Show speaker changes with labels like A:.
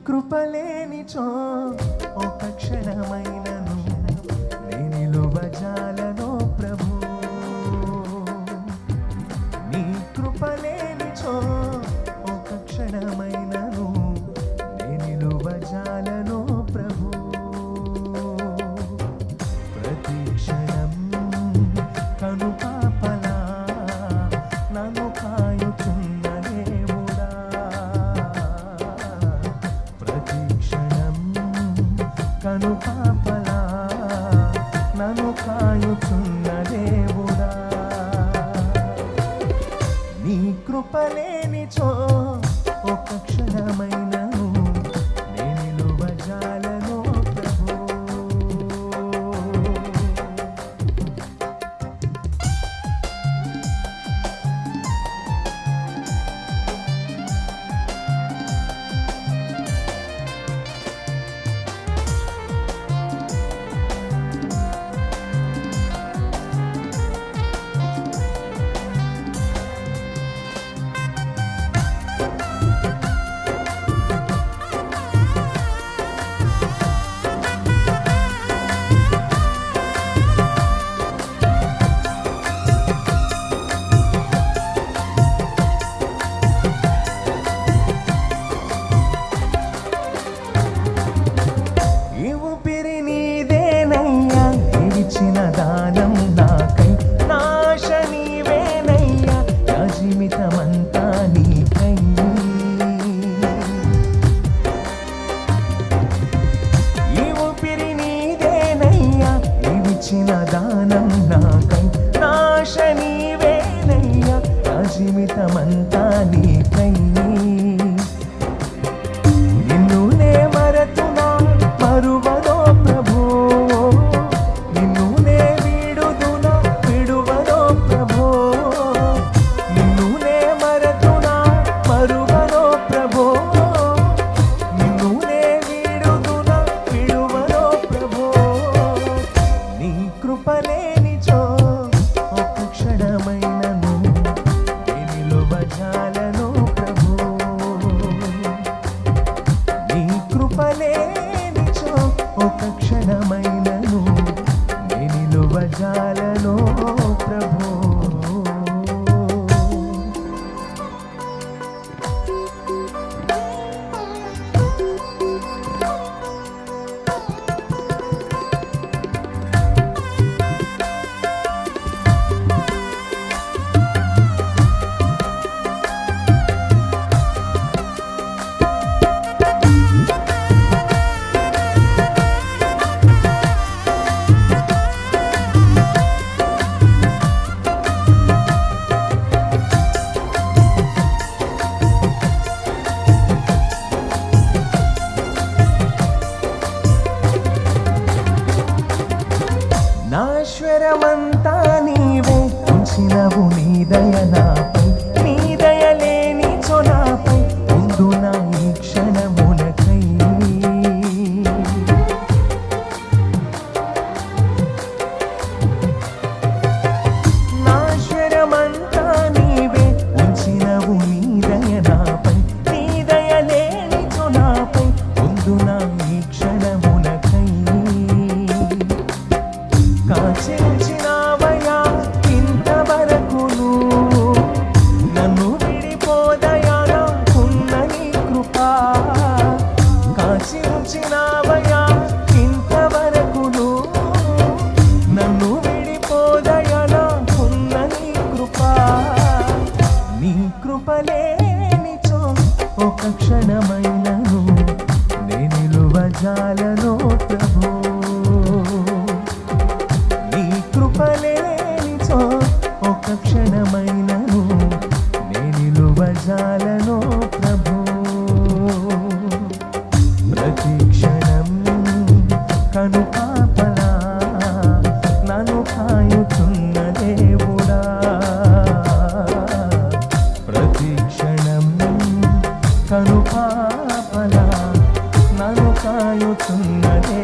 A: కృపలేనిచో ఒక క్షణమైనను నే నిలువజాలను ప్రభు. నీ కృపలేనిచో ఒక క్షణమైనను నే నిలువజాలను ప్రభు. ప్రతి క్షణం కనుపాపలా నన్ను కాయుచున్న దేవుడా. ప్రతి క్షణం కనుపాపలా నన్ను కాయుచున్న దేవుడా. నీ కృపలేనిచో ఒక క్షణమైనను నే నిలువజాలను ప్రభు. ఇచ్చిన దానం నాకై నాశ నీవేనయ్యా. నా జీవితమంతా నీకై. ఈ ఊపిరి నీదేనయ్యా. ఇచ్చిన దానం నాకై నాశ నీవేనయ్యా. నా జీవితమంతా నీకై. నిన్ను నే మరతునా మరువనో ప్రభు. కృపలేనిచో ఒక క్షణమైనను నే నిలువజాలను ప్రభు. నీ కృపలేనిచో ఒక క్షణమైనను నే నిలువజాలను ప్రభు. నాశ్వరమంతా నీవే ఉంచినవు నీ దయ నాపై. నీ దయ లేనిచో నాపై ఉందు నా ఈ క్షణములకై. నాశ్వరమంతా నీవే ఉంచినవు నీ దయ నాపై. నీ దయ లేనిచో నాపై ఉందు నా ఈ క్షణములకై. కాచి ఉంచినావయ్యా ఇంతవరకును. నన్ను విడిపోదయా నాకున్న నీ కృపా. కాచి ఉంచినావయ్యా ఇంతవరకును. నన్ను విడిపోదయా నాకున్న నీ కృపా. నీ కృపలేనిచో ఒక క్షణమైనను నే నిలువజాలను ప్రభు. కృపలేనిచో ఒక క్షణమైనను నే నిలువజాలను ప్రభు. ప్రతి క్షణం కనుపాపలా నన్ను కాయుచున్న దేవుడా. ప్రతి క్షణం కనుపాపలా నన్ను కాయుచున్న దేవుడా.